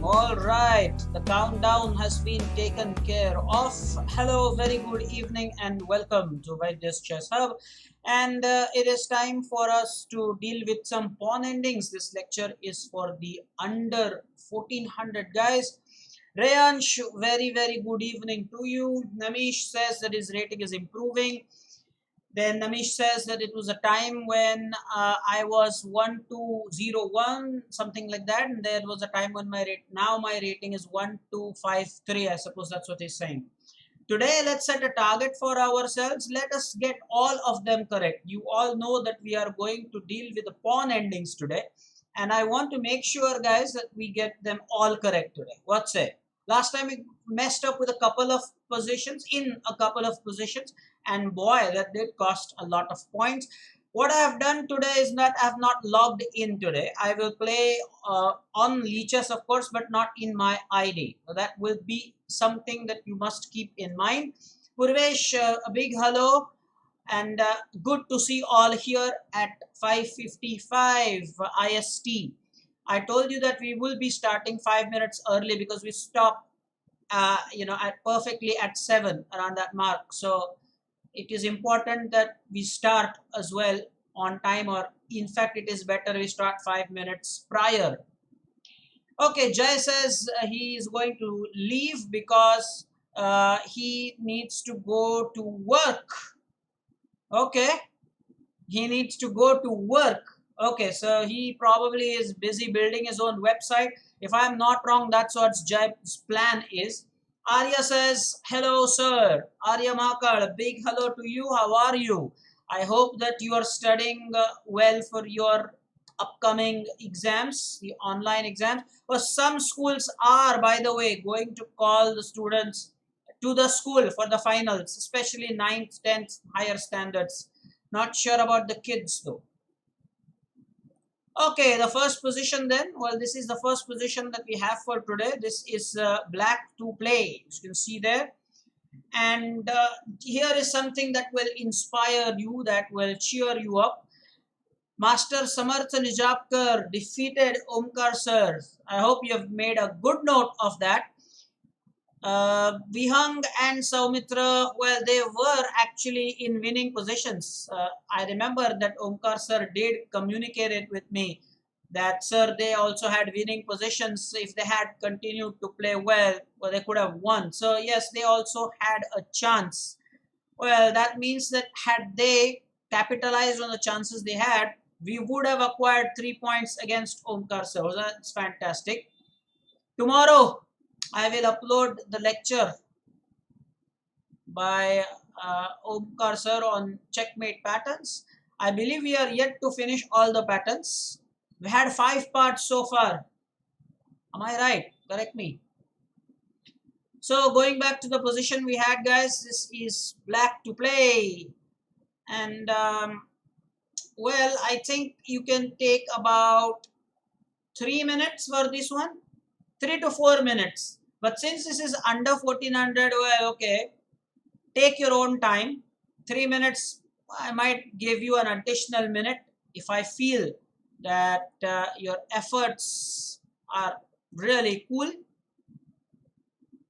All right, the countdown has been taken care of. Hello, very good evening, and welcome to Vaidya's Chess Hub. And it is time for us to deal with some pawn endings. This lecture is for the under 1400 guys. Rayansh, very good evening to you. Namish says that his rating is improving. Then Namish says that it was a time when I was 1201, something like that, and there was a time when now my rating is 1253. I suppose that's what he's saying. Today, let's set a target for ourselves. Let us get all of them correct. You all know that we are going to deal with the pawn endings today, and I want to make sure, guys, that we get them all correct today. What say? Last time we messed up with a couple of positions, and boy, that did cost a lot of points. What I have done today is that I have not logged in today. I will play on leeches, of course, but not in my ID. So that will be something that you must keep in mind. Purvesh, a big hello, and good to see all here at 5:55 IST. I told you that we will be starting 5 minutes early because we stop at perfectly at 7 around that mark. So it is important that we start as well on time, or in fact it is better we start 5 minutes prior. Okay, Jay says he is going to leave because he needs to go to work. Okay, he needs to go to work. Okay, so he probably is busy building his own website. If I'm not wrong, that's what Jay's plan is. Arya says, hello, sir. Arya Makar, a big hello to you. How are you? I hope that you are studying well for your upcoming exams, the online exams. But some schools are, by the way, going to call the students to the school for the finals, especially 9th, 10th, higher standards. Not sure about the kids though. Okay, the first position then. Well, this is the first position that we have for today. This is black to play. As you can see there. And here is something that will inspire you, that will cheer you up. Master Samarth Nijapkar defeated Omkar sir. I hope you have made a good note of that. Vihang and Saumitra, well, they were actually in winning positions. I remember that Omkar sir did communicate it with me that, sir, they also had winning positions. If they had continued to play well, they could have won. So yes, they also had a chance. Well, that means that had they capitalized on the chances they had, we would have acquired 3 points against Omkar sir. So that's fantastic. Tomorrow, I will upload the lecture by Omkar sir on checkmate patterns. I believe we are yet to finish all the patterns. We had 5 parts so far. Am I right? Correct me. So going back to the position we had, guys, this is black to play. And well, I think you can take about 3 minutes for this one. 3 to 4 minutes. But since this is under 1400, well, okay, take your own time. 3 minutes, I might give you an additional minute if I feel that your efforts are really cool.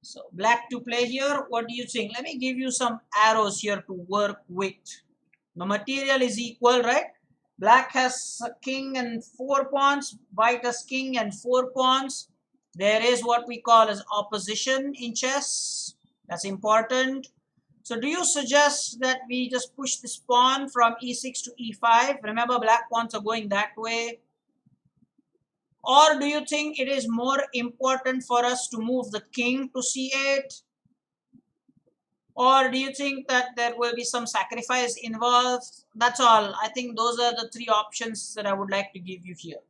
So black to play here. What do you think? Let me give you some arrows here to work with. The material is equal, right? Black has a king and 4 pawns. White has king and 4 pawns. There is what we call as opposition in chess. That's important. So do you suggest that we just push this pawn from e6 to e5? Remember, black pawns are going that way. Or do you think it is more important for us to move the king to c8? Or do you think that there will be some sacrifice involved? That's all. I think those are the 3 options that I would like to give you here.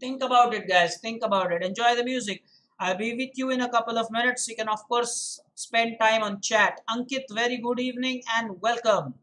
Think about it, guys. Think about it. Enjoy the music. I'll be with you in a couple of minutes. You can, of course, spend time on chat. Ankit, very good evening and welcome.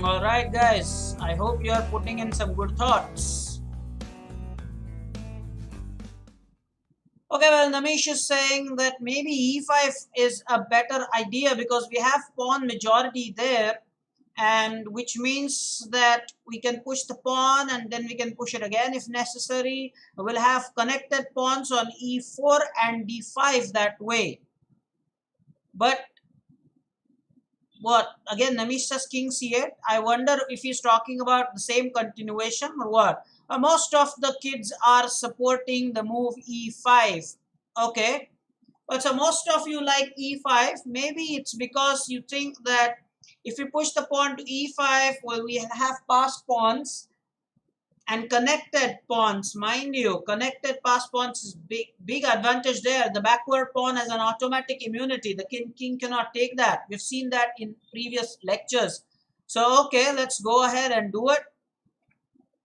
All right, guys. I hope you are putting in some good thoughts. Okay, well, Namish is saying that maybe e5 is a better idea because we have pawn majority there, and which means that we can push the pawn and then we can push it again if necessary. We'll have connected pawns on e4 and d5 that way. But what again, Namish says king c8. I wonder if he's talking about the same continuation or what. Most of the kids are supporting the move e5. Okay, but so most of you like e5. Maybe it's because you think that if you push the pawn to e5, well, we have passed pawns and connected pawns. Mind you, connected passed pawns is big advantage there. The backward pawn has an automatic immunity. The king cannot take that. We've seen that in previous lectures. So okay, let's go ahead and do it.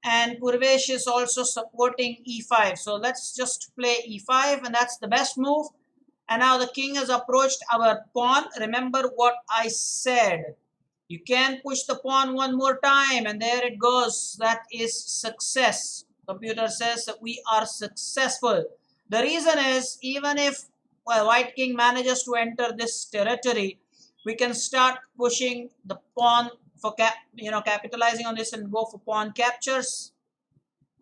And Purvesh is also supporting e5. So let's just play e5, and that's the best move. And now the king has approached our pawn. Remember what I said. You can push the pawn one more time, and there it goes. That is success. Computer says that we are successful. The reason is, even if white king manages to enter this territory, we can start pushing the pawn for capitalizing on this and go for pawn captures.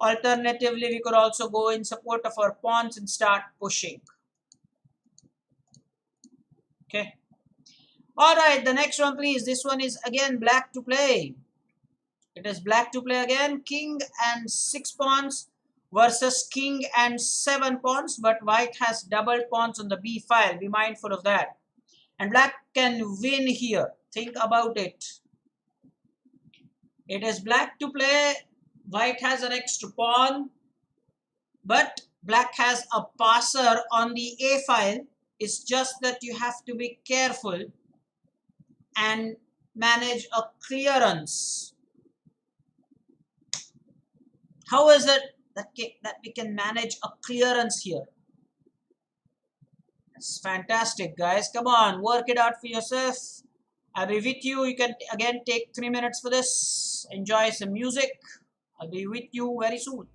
Alternatively, we could also go in support of our pawns and start pushing. Okay. All right, the next one, please. This one is again black to play. It is black to play again. King and 6 pawns versus king and 7 pawns. But white has double pawns on the b file. Be mindful of that. And black can win here. Think about it. It is black to play. White has an extra pawn. But black has a passer on the a file. It's just that you have to be careful and manage a clearance. How is it that we can manage a clearance here? It's fantastic, guys. Come on, work it out for yourself. I'll be with you. You can again take 3 minutes for this. Enjoy some music. I'll be with you very soon.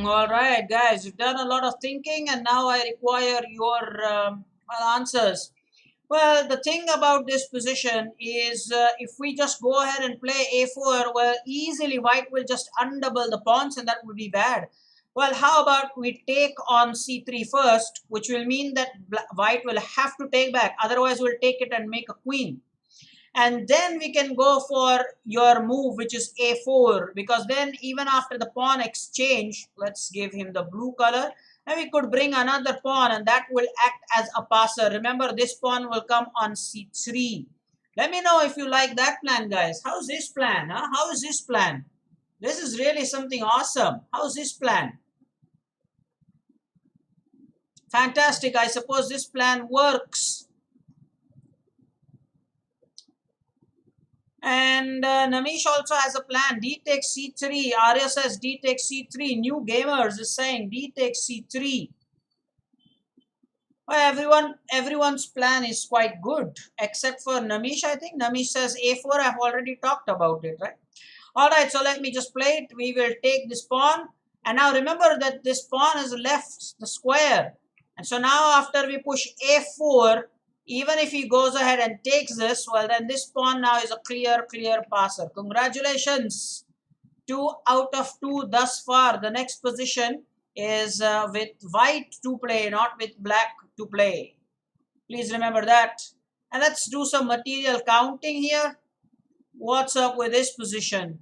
All right, guys, you've done a lot of thinking, and now I require your answers. Well, the thing about this position is if we just go ahead and play a4, well, easily white will just undouble the pawns, and that would be bad. Well, how about we take on c3 first, which will mean that white will have to take back. Otherwise, we'll take it and make a queen. And then we can go for your move, which is a4, because then even after the pawn exchange, let's give him the blue color, and we could bring another pawn, and that will act as a passer. Remember, this pawn will come on c3. Let me know if you like that plan, guys. How's this plan? Huh? How is this plan? This is really something awesome. How's this plan? Fantastic. I suppose this plan works. And Namish also has a plan. D takes c3. Arya says D takes c3. New Gamers is saying D takes c3. Well, everyone's plan is quite good, except for Namish, I think. Namish says a4. I've already talked about it, right? All right, so let me just play it. We will take this pawn. And now remember that this pawn has left the square. And so now after we push a4, even if he goes ahead and takes this, well, then this pawn now is a clear passer. Congratulations. 2 out of 2 thus far. The next position is with white to play, not with black to play. Please remember that. And let's do some material counting here. What's up with this position?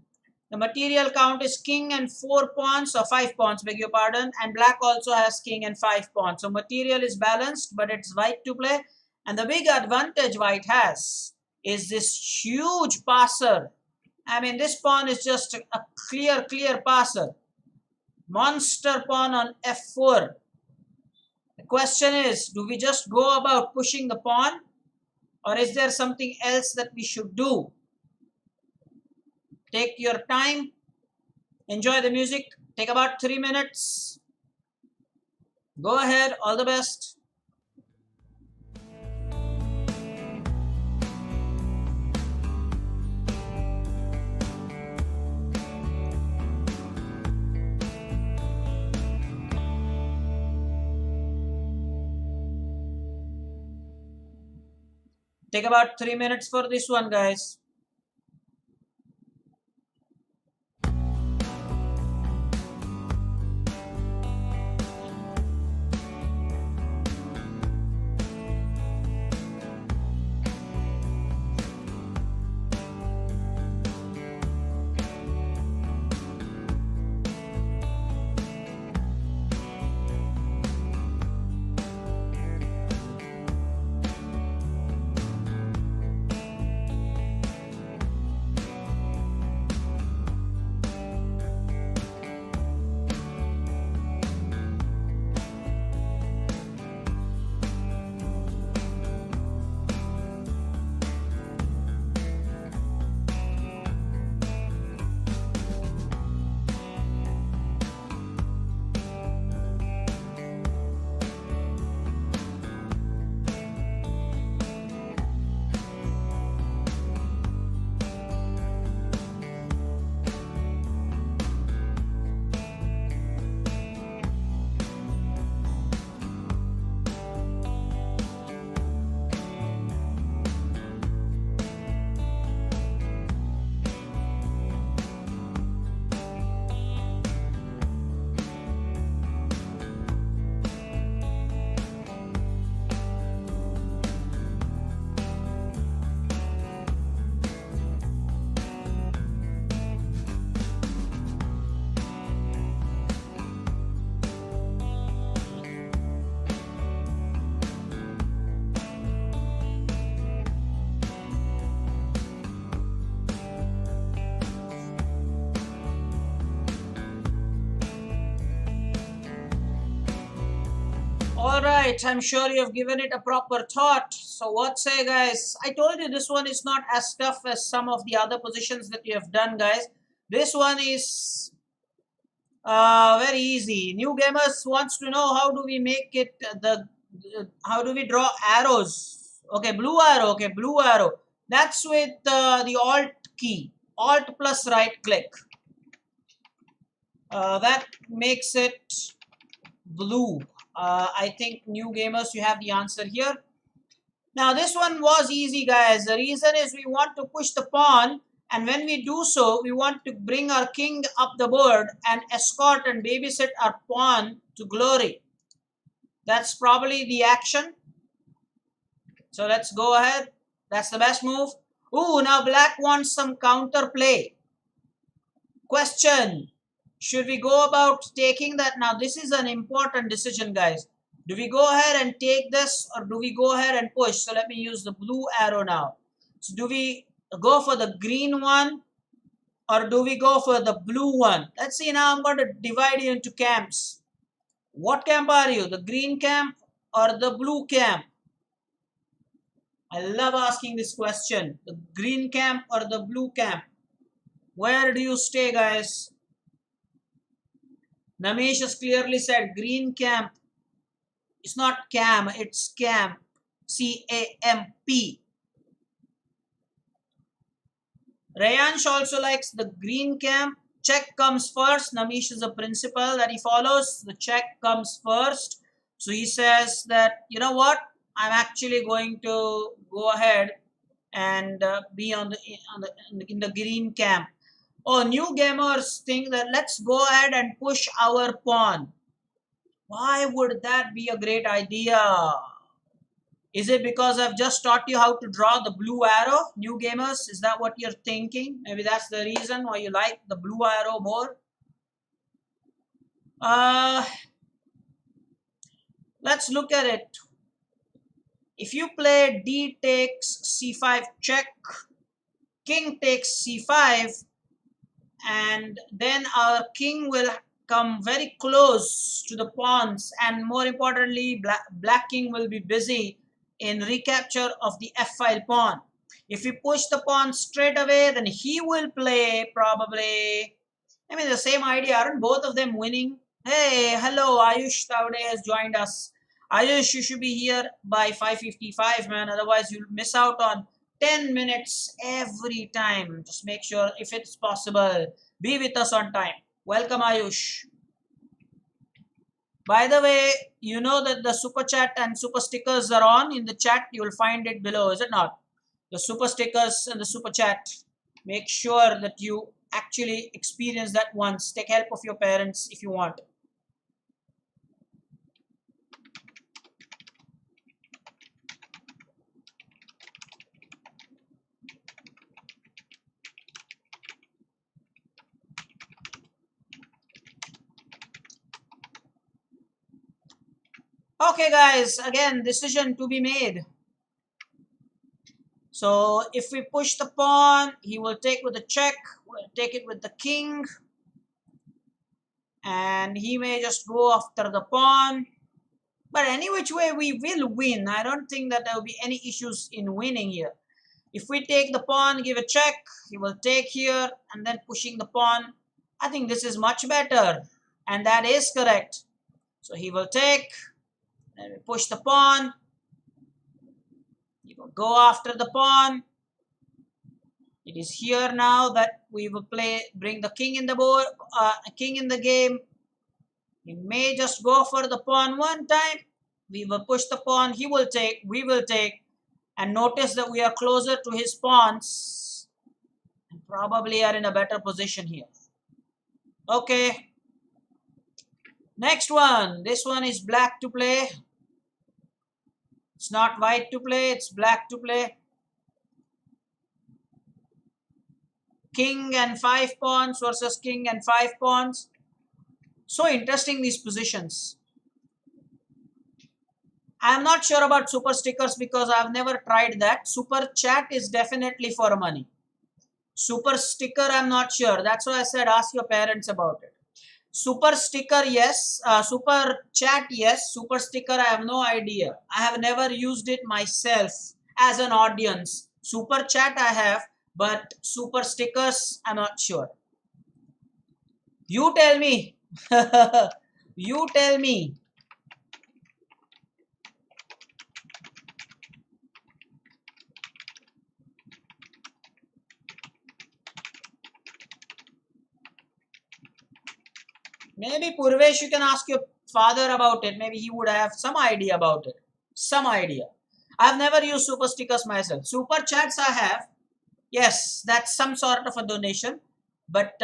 The material count is king and 4 pawns, or 5 pawns, beg your pardon. And black also has king and 5 pawns. So material is balanced, but it's white to play. And the big advantage white has is this huge passer. I mean, this pawn is just a clear passer. Monster pawn on f4. The question is, do we just go about pushing the pawn? Or is there something else that we should do? Take your time. Enjoy the music. Take about 3 minutes. Go ahead. All the best. Take about 3 minutes for this one, guys. Alright, I'm sure you have given it a proper thought. So what say, guys? I told you this one is not as tough as some of the other positions that you have done, guys. This one is very easy. New gamers wants to know how do we make it how do we draw arrows? Okay, blue arrow. Okay, blue arrow. That's with the Alt key. Alt plus right click. That makes it blue. I think new gamers, you have the answer here. Now this one was easy, guys. The reason is we want to push the pawn, and when we do so, we want to bring our king up the board and escort and babysit our pawn to glory. That's probably the action. So let's go ahead. That's the best move. Ooh, now black wants some counter play. Question. Should we go about taking that? Now this is an important decision, guys. Do we go ahead and take this, or do we go ahead and push? So let me use the blue arrow now. So do we go for the green one, or do we go for the blue one? Let's see. Now I'm going to divide you into camps. What camp are you? The green camp or the blue camp? I love asking this question. The green camp or the blue camp? Where do you stay, guys? Namesh has clearly said green camp. It's not cam, it's camp. C-A-M-P. Rayansh also likes the green camp. Check comes first. Namesh is a principle that he follows. The check comes first. So he says that, you know what? I'm actually going to go ahead and be in the green camp. Oh, new gamers think that let's go ahead and push our pawn. Why would that be a great idea? Is it because I've just taught you how to draw the blue arrow, new gamers? Is that what you're thinking? Maybe that's the reason why you like the blue arrow more. Let's look at it. If you play d takes c5 check, king takes c5, and then our king will come very close to the pawns, and more importantly, black king will be busy in recapture of the f-file pawn. If we push the pawn straight away, then he will play probably, I mean, the same idea. Aren't both of them winning? Hey, hello, Ayush Tavde has joined us. Ayush, you should be here by 5:55, man. Otherwise, you'll miss out on 10 minutes every time. Just make sure, if it's possible, be with us on time. Welcome, Ayush. By the way, you know that the super chat and super stickers are on in the chat. You will find it below, is it not? The super stickers and the super chat. Make sure that you actually experience that once. Take help of your parents if you want. Okay, guys, again, decision to be made. So if we push the pawn, he will take with the check. We'll take it with the king. And he may just go after the pawn. But any which way, we will win. I don't think that there will be any issues in winning here. If we take the pawn, give a check, he will take here, and then pushing the pawn. I think this is much better. And that is correct. So he will take, then we push the pawn. He will go after the pawn. It is here now that we will bring the king in the board, king in the game. He may just go for the pawn one time. We will push the pawn. He will take. We will take. And notice that we are closer to his pawns. And probably are in a better position here. Okay. Next one. This one is black to play. It's not white to play. It's black to play. King and 5 pawns versus king and 5 pawns. So interesting, these positions. I'm not sure about super stickers because I've never tried that. Super chat is definitely for money. Super sticker, I'm not sure. That's why I said ask your parents about it. Super sticker, yes. Super chat, yes. Super sticker, I have no idea. I have never used it myself as an audience. Super chat I have, but super stickers, I'm not sure. You tell me. You tell me. Maybe Purvesh, you can ask your father about it. Maybe he would have some idea about it. Some idea. I've never used super stickers myself. Super chats I have. Yes, that's some sort of a donation. But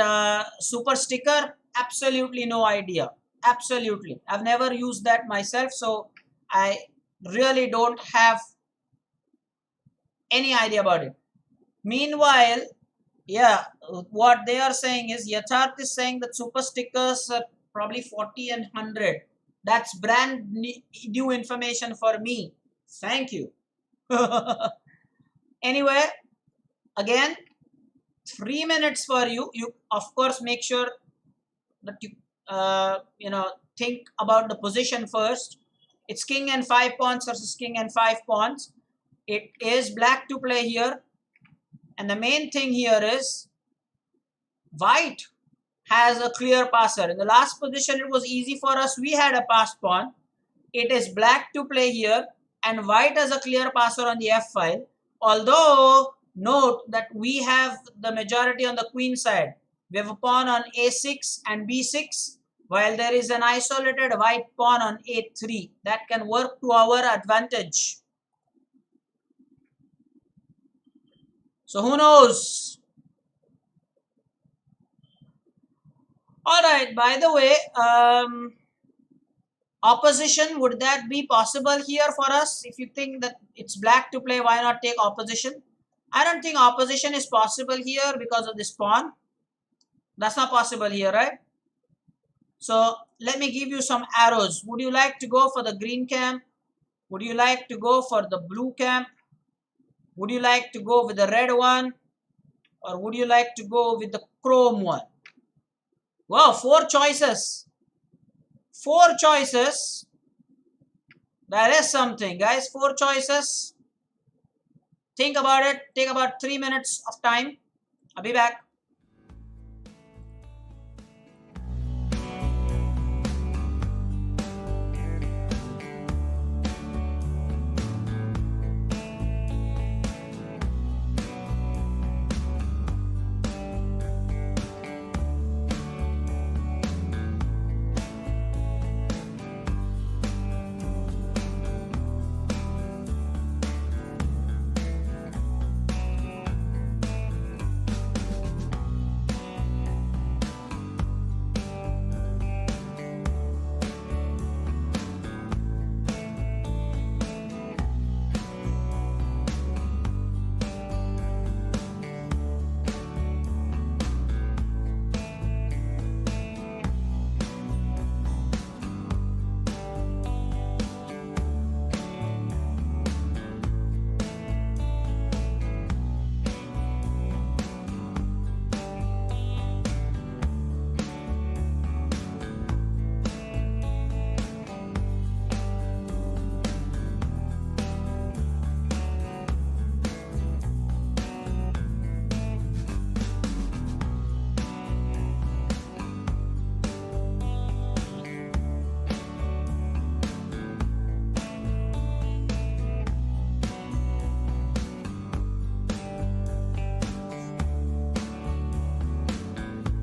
super sticker, absolutely no idea. Absolutely. I've never used that myself. So I really don't have any idea about it. Meanwhile, yeah, what they are saying is Yatharth is saying that super stickers are probably 40 and 100. That's brand new information for me. Thank you. Anyway, again, 3 minutes for you. You of course make sure that you think about the position first. It's king and 5 pawns versus king and 5 pawns. It is black to play here, and the main thing here is white has a clear passer. In the last position, it was easy for us. We had a passed pawn. It is black to play here, and white has a clear passer on the f file. Although, note that we have the majority on the queen side. We have a pawn on a6 and b6, while there is an isolated white pawn on a3. That can work to our advantage. So who knows? Alright, by the way, opposition, would that be possible here for us? If you think that it's black to play, why not take opposition? I don't think opposition is possible here because of this pawn. That's not possible here, right? So let me give you some arrows. Would you like to go for the green camp? Would you like to go for the blue camp? Would you like to go with the red one? Or would you like to go with the chrome one? Wow, 4 choices. 4 choices. That is something, guys. 4 choices. Think about it. Take about 3 minutes of time. I'll be back.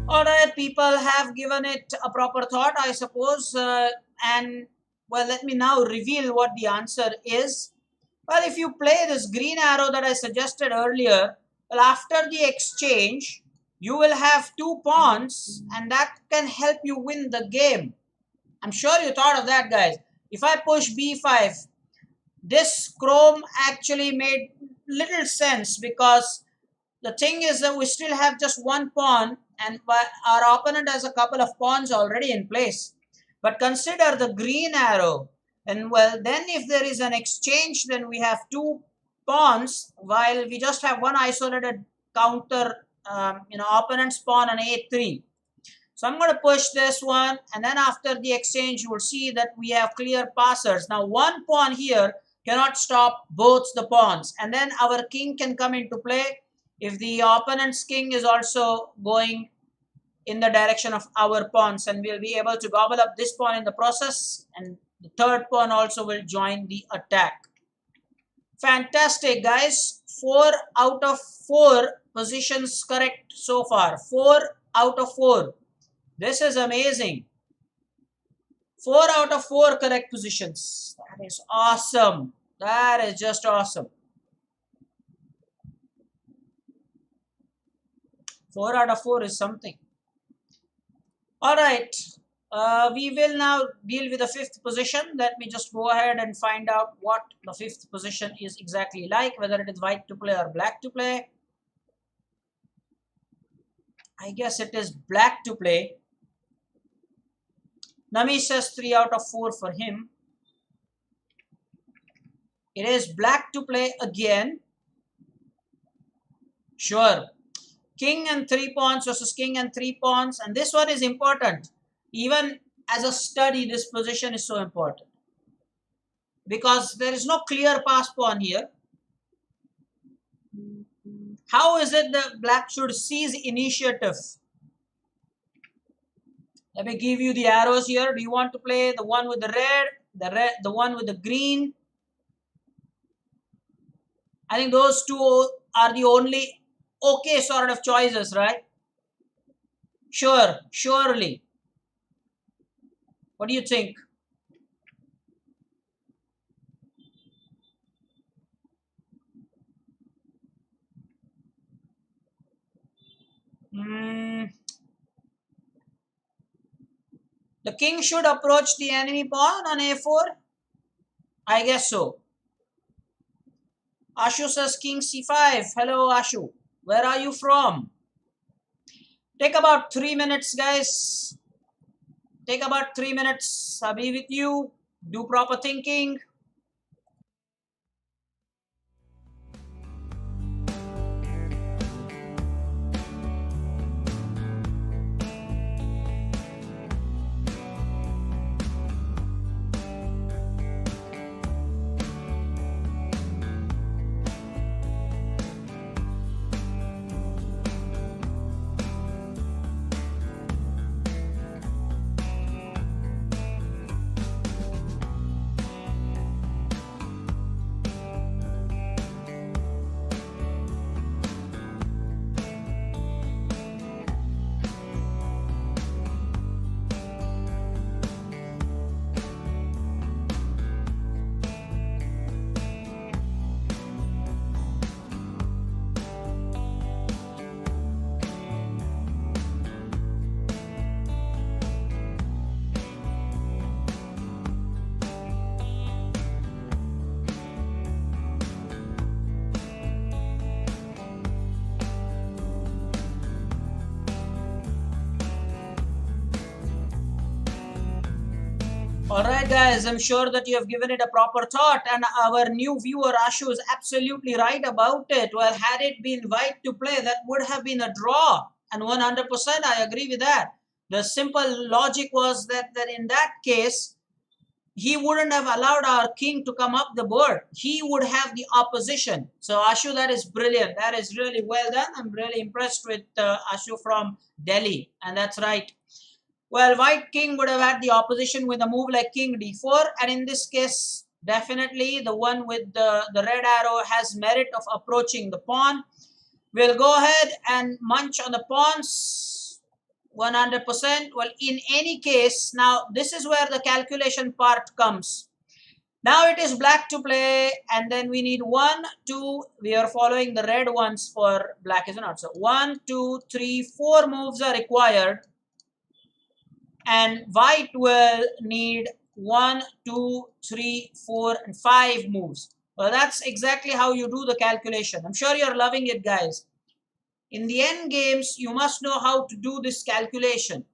Alright, people have given it a proper thought, I suppose. And, well, let me now reveal what the answer is. Well, if you play this green arrow that I suggested earlier, well, after the exchange, you will have 2 pawns, and that can help you win the game. I'm sure you thought of that, guys. If I push b5, this chrome actually made little sense, because the thing is that we still have just 1 pawn, and our opponent has a couple of pawns already in place. But consider the green arrow, and, well, then if there is an exchange, then we have 2 pawns, while we just have 1 isolated counter, opponent's pawn on a3. So I'm going to push this one, and then after the exchange, you will see that we have clear passers. Now 1 pawn here cannot stop both the pawns, and then our king can come into play if the opponent's king is also going in the direction of our pawns, and we'll be able to gobble up this pawn in the process, and the third pawn also will join the attack. Fantastic, guys. 4 out of 4 positions correct so far. 4 out of 4. This is amazing. 4 out of 4 correct positions. That is awesome. That is just awesome. 4 out of 4 is something. All right. We will now deal with the fifth position. Let me just go ahead and find out what the fifth position is exactly like, whether it is white to play or black to play. I guess it is black to play. Nami says 3 out of 4 for him. It is black to play again. Sure. King and 3 pawns versus king and 3 pawns. And this one is important. Even as a study, this position is so important. Because there is no clear pass pawn here. How is it that black should seize initiative? Let me give you the arrows here. Do you want to play the one with the red, the one with the green? I think those two are the only okay sort of choices, right? Sure, surely. What do you think? The king should approach the enemy pawn on a4. I guess so. Ashu says king c5. Hello, Ashu. Where are you from? Take about 3 minutes, guys. Take about 3 minutes. I'll be with you. Do proper thinking. Alright guys, I'm sure that you have given it a proper thought, and our new viewer Ashu is absolutely right about it. Well, had it been white to play, that would have been a draw, and 100% I agree with that. The simple logic was that in that case, he wouldn't have allowed our king to come up the board. He would have the opposition. So Ashu, that is brilliant. That is really well done. I'm really impressed with Ashu from Delhi, and that's right. Well, white king would have had the opposition with a move like king d4, and in this case, definitely the one with the red arrow has merit of approaching the pawn. We'll go ahead and munch on the pawns 100%. Well, in any case, now this is where the calculation part comes. Now it is black to play, and then we need 1, 2, we are following the red ones for black, is it not? So 1, 2, 3, 4 moves are required. And white will need 1, 2, 3, 4, and 5 moves. Well, that's exactly how you do the calculation. I'm sure you're loving it, guys. In the end games, you must know how to do this calculation.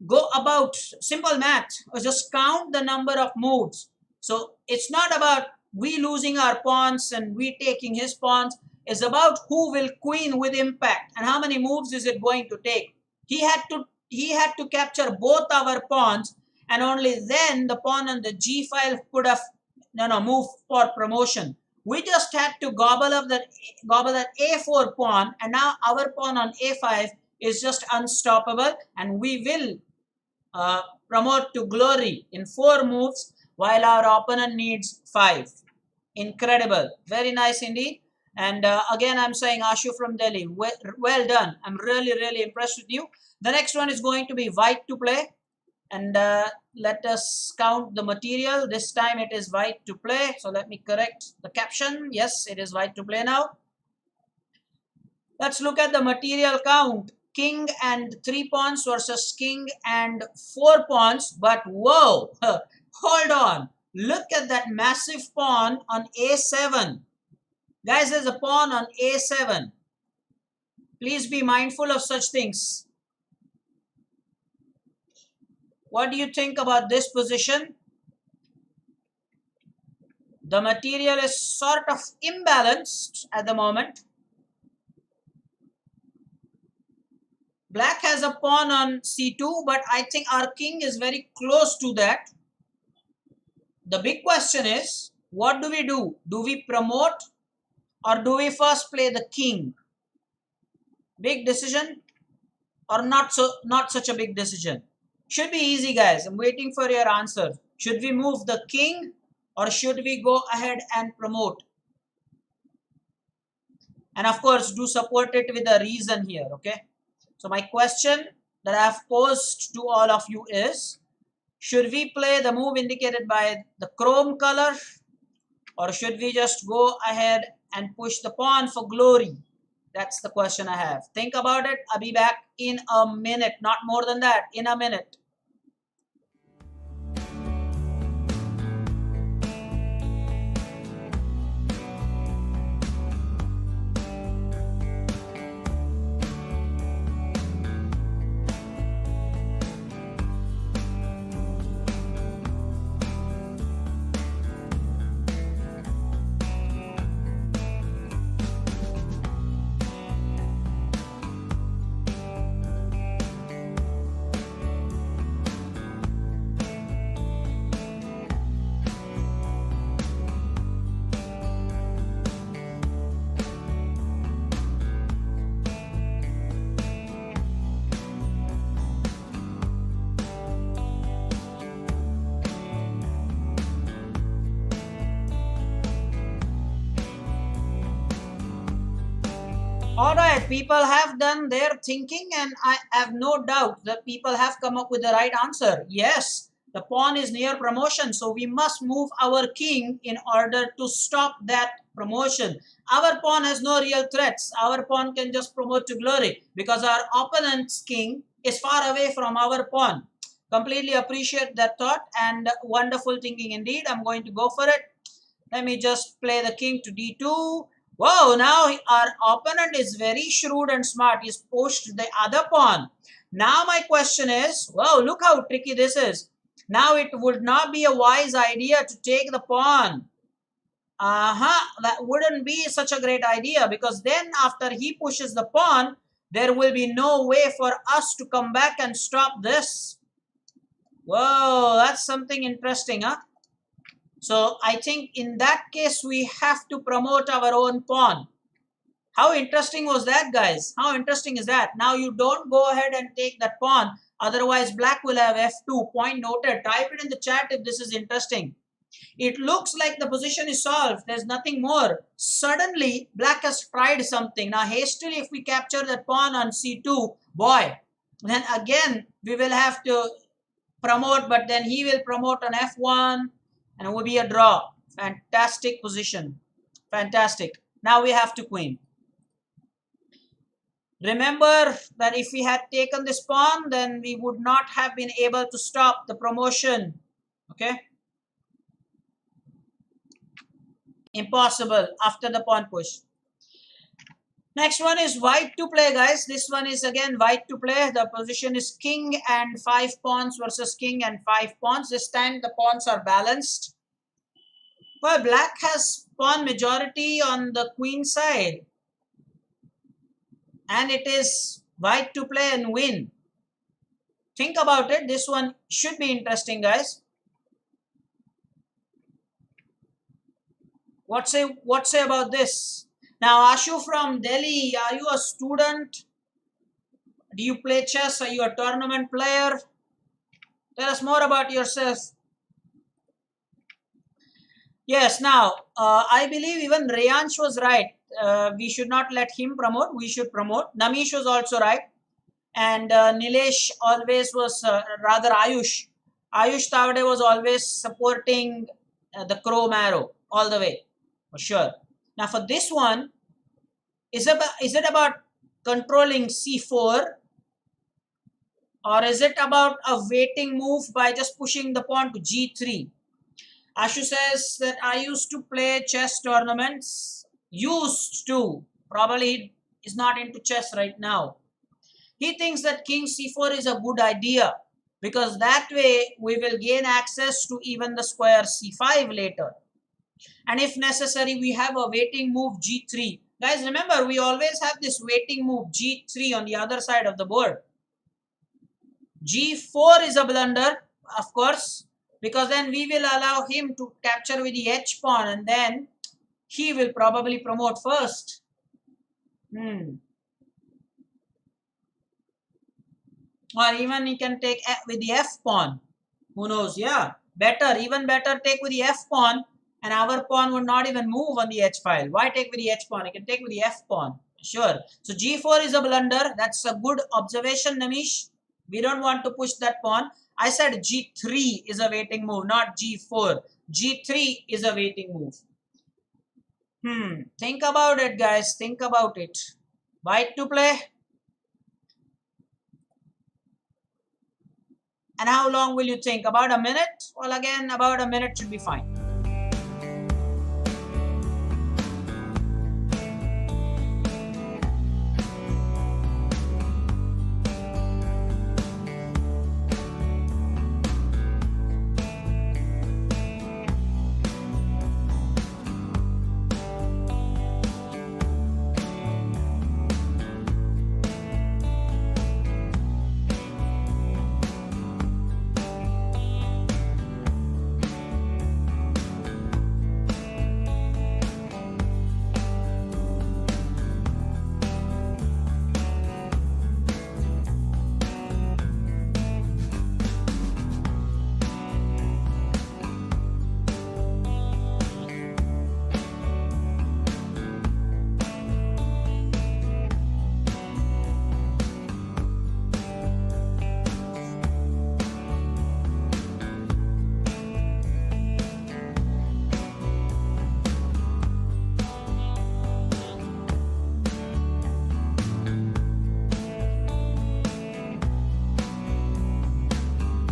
Go about simple math, or just count the number of moves. So it's not about we losing our pawns and we taking his pawns. It's about who will queen with impact and how many moves is it going to take. He had to capture both our pawns, and only then the pawn on the g file could have moved for promotion. We just had to gobble that a4 pawn, and now our pawn on a5 is just unstoppable, and we will promote to glory in 4 moves while our opponent needs 5. Incredible. Very nice indeed. And again, I'm saying Ashu from Delhi, well done. I'm really, really impressed with you. The next one is going to be white to play. And let us count the material. This time it is white to play. So let me correct the caption. Yes, it is white to play now. Let's look at the material count. King and 3 pawns versus king and 4 pawns. But whoa, hold on. Look at that massive pawn on a7. Guys, there's a pawn on a7. Please be mindful of such things. What do you think about this position? The material is sort of imbalanced at the moment. Black has a pawn on c2, but I think our king is very close to that. The big question is, what do we do? Do we promote or do we first play the king? Big decision or not such a big decision? Should be easy, guys. I'm waiting for your answer. Should we move the king or should we go ahead and promote? And of course, do support it with a reason here, okay? So my question that I have posed to all of you is, should we play the move indicated by the chrome color or should we just go ahead and push the pawn for glory? That's the question I have. Think about it. I'll be back in a minute. Not more than that. In a minute. Alright, people have done their thinking and I have no doubt that people have come up with the right answer. Yes, the pawn is near promotion, so we must move our king in order to stop that promotion. Our pawn has no real threats. Our pawn can just promote to glory because our opponent's king is far away from our pawn. Completely appreciate that thought and wonderful thinking indeed. I'm going to go for it. Let me just play the king to d2. Whoa, now our opponent is very shrewd and smart. He's pushed the other pawn. Now my question is, whoa, look how tricky this is. Now it would not be a wise idea to take the pawn. That wouldn't be such a great idea because then after he pushes the pawn, there will be no way for us to come back and stop this. Whoa, that's something interesting, huh? So I think in that case, we have to promote our own pawn. How interesting was that, guys? How interesting is that? Now you don't go ahead and take that pawn. Otherwise, black will have f2. Point noted. Type it in the chat if this is interesting. It looks like the position is solved. There's nothing more. Suddenly, black has tried something. Now, hastily, if we capture that pawn on c2, boy, then again, we will have to promote, but then he will promote on f1. And it will be a draw. Fantastic position. Fantastic. Now we have to queen. Remember that if we had taken this pawn, then we would not have been able to stop the promotion. Okay? Impossible after the pawn push. Next one is white to play, guys. This one is again white to play. The position is king and 5 pawns versus king and 5 pawns. This time the pawns are balanced. Well, black has pawn majority on the queen side. And it is white to play and win. Think about it. This one should be interesting, guys. What say about this? Now, Ashu from Delhi, are you a student? Do you play chess? Are you a tournament player? Tell us more about yourself. Yes, now, I believe even Rayansh was right. We should not let him promote. We should promote. Namish was also right. And Nilesh always was, rather Ayush Tavade was always supporting the Chrome arrow all the way, for sure. Now for this one, is it about controlling c4, or is it about a waiting move by just pushing the pawn to g3? Ashu says that I used to play chess tournaments. Used to. Probably he is not into chess right now. He thinks that king c4 is a good idea because that way we will gain access to even the square c5 later. And if necessary, we have a waiting move g3. Guys, remember, we always have this waiting move g3 on the other side of the board. G4 is a blunder, of course, because then we will allow him to capture with the h pawn, and then he will probably promote first. Or even he can take with the f pawn. Who knows? Yeah, better, even better, take with the f pawn, and our pawn would not even move on the h file. Why take with the h pawn? You can take with the f pawn. Sure. So g4 is a blunder. That's a good observation, Namish. We don't want to push that pawn. I said g3 is a waiting move, not g4. G3 is a waiting move. Think about it, guys. Think about it. White to play. And how long will you think? About a minute? Well, again, about a minute should be fine.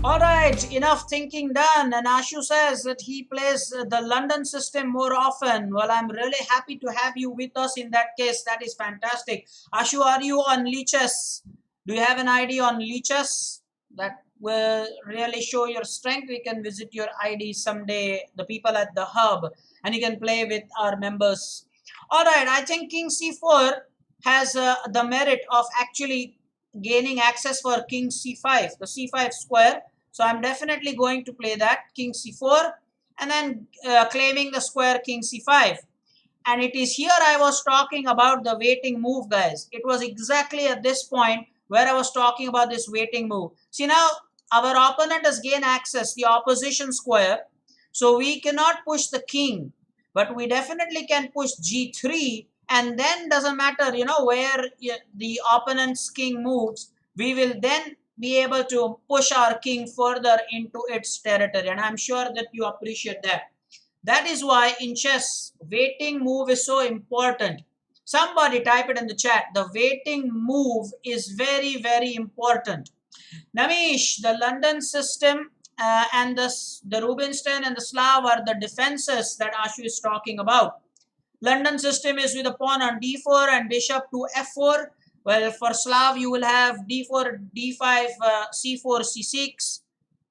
Alright, enough thinking done. And Ashu says that he plays the London system more often. Well, I'm really happy to have you with us in that case. That is fantastic. Ashu, are you on Lichess? Do you have an ID on Lichess? That will really show your strength. We can visit your ID someday, the people at the hub, and you can play with our members. Alright, I think King C4 has the merit of actually gaining access for King C5, the C5 square. So I'm definitely going to play that, King C4, and then claiming the square King C5. And it is here I was talking about the waiting move, guys. It was exactly at this point where I was talking about this waiting move. See, now our opponent has gained access, the opposition square. So we cannot push the king, but we definitely can push G3, and then doesn't matter, where the opponent's king moves, we will then be able to push our king further into its territory. And I'm sure that you appreciate that. That is why in chess, waiting move is so important. Somebody type it in the chat. The waiting move is very, very important. Namish, the London system and the Rubinstein and the Slav are the defenses that Ashu is talking about. London system is with a pawn on d4 and bishop to f4. Well, for Slav, you will have d4, d5, c4, c6.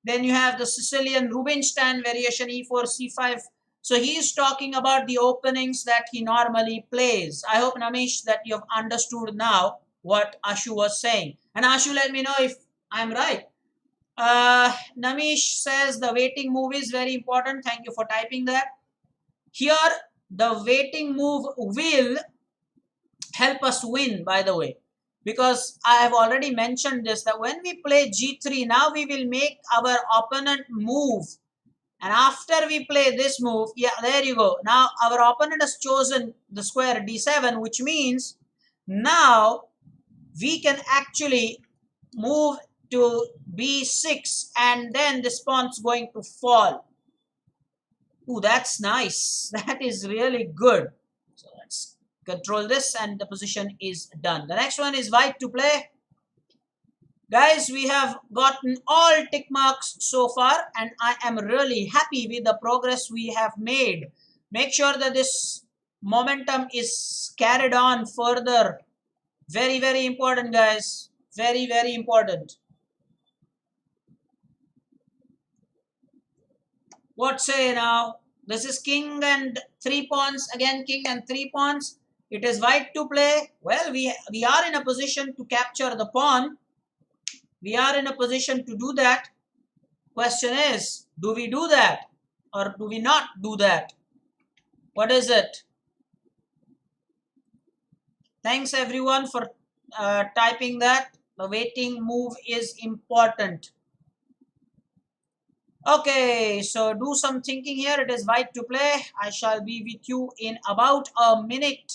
Then you have the Sicilian Rubinstein variation, e4, c5. So he is talking about the openings that he normally plays. I hope, Namish, that you have understood now what Ashu was saying. And Ashu, let me know if I'm right. Namish says the waiting move is very important. Thank you for typing that. Here, the waiting move will help us win, by the way, because I have already mentioned this, that when we play G3, now we will make our opponent move. And after we play this move, yeah, there you go. Now our opponent has chosen the square D7, which means now we can actually move to b6, and then this pawn's going to fall. Ooh, that's nice. That is really good. So let's control this, and the position is done. The next one is white to play. Guys, we have gotten all tick marks so far, and I am really happy with the progress we have made. Make sure that this momentum is carried on further. Very, very important, guys. Very, very important. What say now? This is king and 3 pawns. Again, king and 3 pawns. It is white to play. Well, we are in a position to capture the pawn. We are in a position to do that. Question is, do we do that or do we not do that? What is it? Thanks everyone for typing that. The waiting move is important. Okay, so do some thinking here. It is white to play. I shall be with you in about a minute.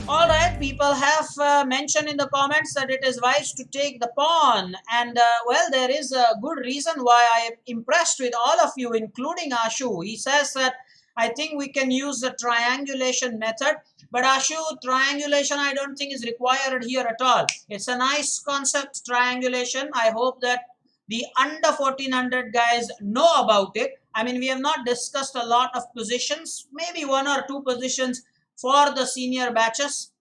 Alright, people have mentioned in the comments that it is wise to take the pawn, and well, there is a good reason why I am impressed with all of you, including Ashu. He says that I think we can use the triangulation method, but Ashu, triangulation I don't think is required here at all. It's a nice concept, triangulation. I hope that the under 1400 guys know about it. I mean, we have not discussed a lot of positions, maybe 1 or 2 positions for the senior batches,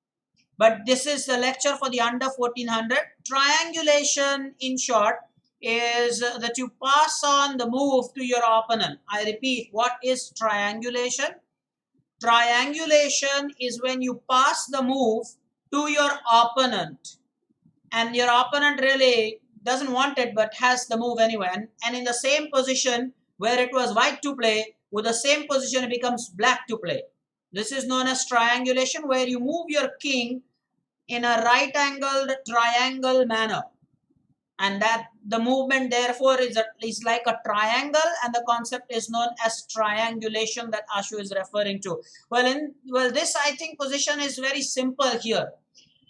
but this is the lecture for the under 1400. Triangulation, in short, is that you pass on the move to your opponent. I repeat, what is triangulation? Triangulation is when you pass the move to your opponent, and your opponent really doesn't want it but has the move anyway, and in the same position where it was white to play, with the same position it becomes black to play. This is known as triangulation, where you move your king in a right angled triangle manner, and that the movement therefore is like a triangle, and the concept is known as triangulation that Ashu is referring to. Well, this I think position is very simple here.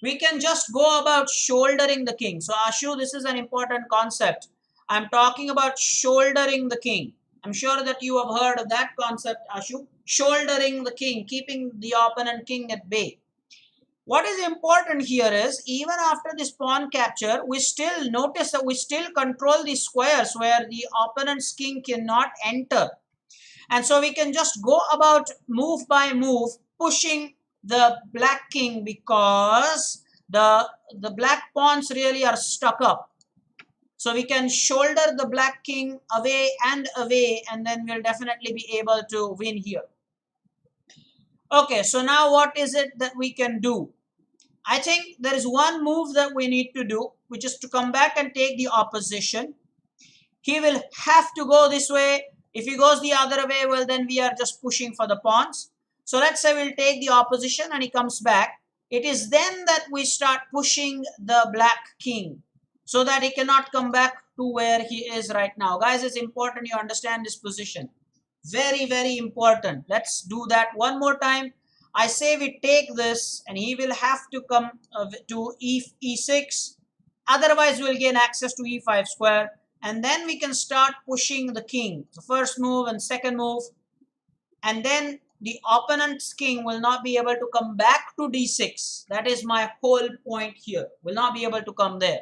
We can just go about shouldering the king. So Ashu, this is an important concept. I'm talking about shouldering the king. I'm sure that you have heard of that concept, Ashu. Shouldering the king, keeping the opponent king at bay. What is important here is, even after this pawn capture, we still notice that we still control the squares where the opponent's king cannot enter. And so we can just go about move by move, pushing the black king, because the black pawns really are stuck up. So we can shoulder the black king away and away, and then we'll definitely be able to win here. Okay, so now what is it that we can do? I think there is one move that we need to do, which is to come back and take the opposition. He will have to go this way. If he goes the other way, well, then we are just pushing for the pawns. So let's say we'll take the opposition and he comes back. It is then that we start pushing the black king, so that he cannot come back to where he is right now. Guys, it's important you understand this position. Very, very important. Let's do that one more time. I say we take this, and he will have to come to e6. Otherwise, we'll gain access to e5 square. And then we can start pushing the king. So first move and second move. And then the opponent's king will not be able to come back to d6. That is my whole point here. Will not be able to come there.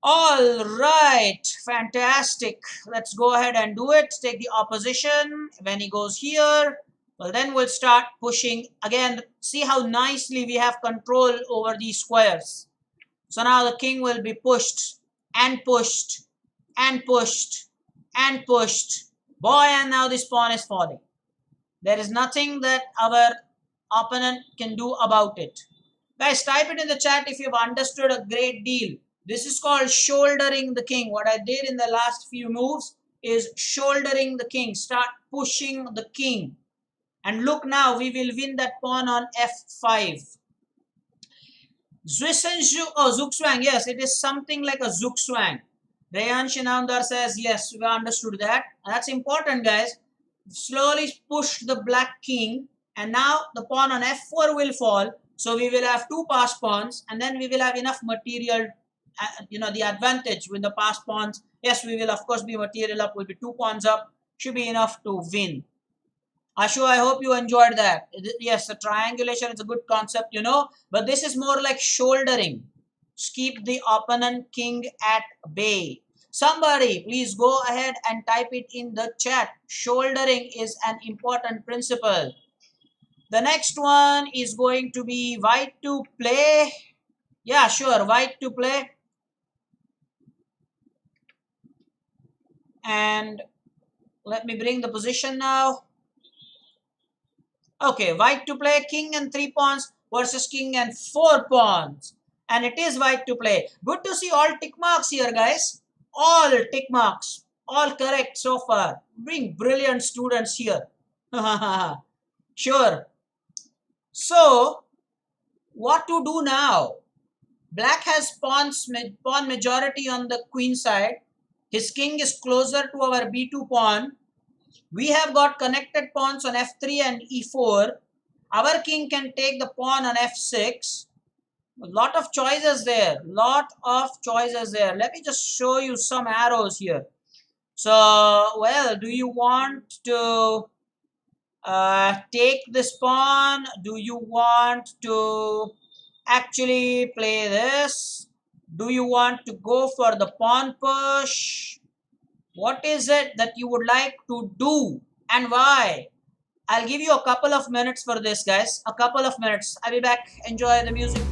All right, fantastic. Let's go ahead and do it. Take the opposition. When he goes here, well, then we'll start pushing. Again, see how nicely we have control over these squares. So now the king will be pushed and pushed and pushed and pushed. Boy, and now this pawn is falling. There is nothing that our opponent can do about it. Guys, type it in the chat if you've understood a great deal. This is called shouldering the king. What I did in the last few moves is shouldering the king. Start pushing the king. And look now, we will win that pawn on f5. Zugzwang. Yes, it is something like a Zugzwang. Rayan Shinamdar says, yes, we understood that. That's important, guys. Slowly push the black king. And now the pawn on f4 will fall. So we will have two passed pawns. And then we will have enough material, the advantage with the passed pawns. Yes, we will, of course, be material up. Will be two pawns up. Should be enough to win. Ashu, I hope you enjoyed that. Yes, the triangulation is a good concept, but this is more like shouldering. Just keep the opponent king at bay. Somebody, please go ahead and type it in the chat. Shouldering is an important principle. The next one is going to be white to play. Yeah, sure, white to play. And let me bring the position now. Okay, white to play, king and 3 pawns versus king and 4 pawns. And it is white to play. Good to see all tick marks here, guys. All tick marks. All correct so far. Being brilliant students here. Sure. So, what to do now? Black has pawn majority on the queen side. His king is closer to our b2 pawn. We have got connected pawns on f3 and e4. Our king can take the pawn on f6. A lot of choices there. Let me just show you some arrows here. So, well, do you want to take this pawn? Do you want to actually play this? Do you want to go for the pawn push? What is it that you would like to do and why? I'll give you a couple of minutes for this, guys. A couple of minutes. I'll be back. Enjoy the music.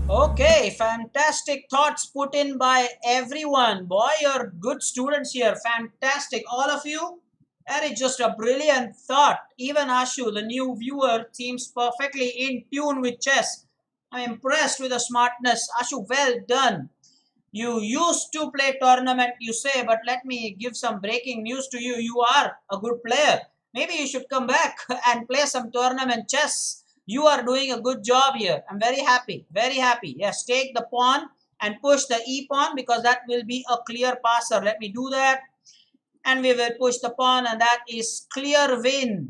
Okay, fantastic thoughts put in by everyone. Boy, you're good students here. Fantastic. All of you. That is just a brilliant thought. Even Ashu, the new viewer, seems perfectly in tune with chess. I'm impressed with the smartness. Ashu, well done. You used to play tournament, you say, but let me give some breaking news to you. You are a good player. Maybe you should come back and play some tournament chess. You are doing a good job here. I'm very happy. Very happy. Yes, take the pawn and push the e pawn because that will be a clear passer. Let me do that. And we will push the pawn and that is clear win.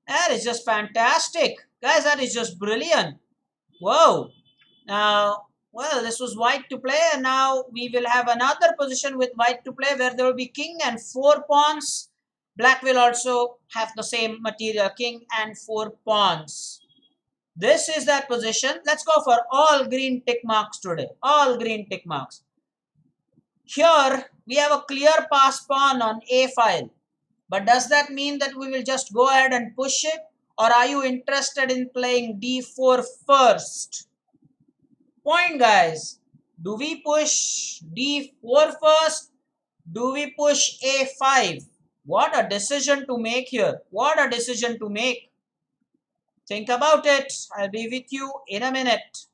That is just fantastic. Guys, that is just brilliant. Whoa. Now, well, this was white to play and now we will have another position with white to play where there will be king and 4 pawns. Black will also have the same material, king and 4 pawns. This is that position. Let's go for all green tick marks today. All green tick marks. Here, we have a clear pass pawn on a file. But does that mean that we will just go ahead and push it? or are you interested in playing d4 first? Point, guys. Do we push d4 first? Do we push a5? What a decision to make here. What a decision to make. Think about it. I'll be with you in a minute.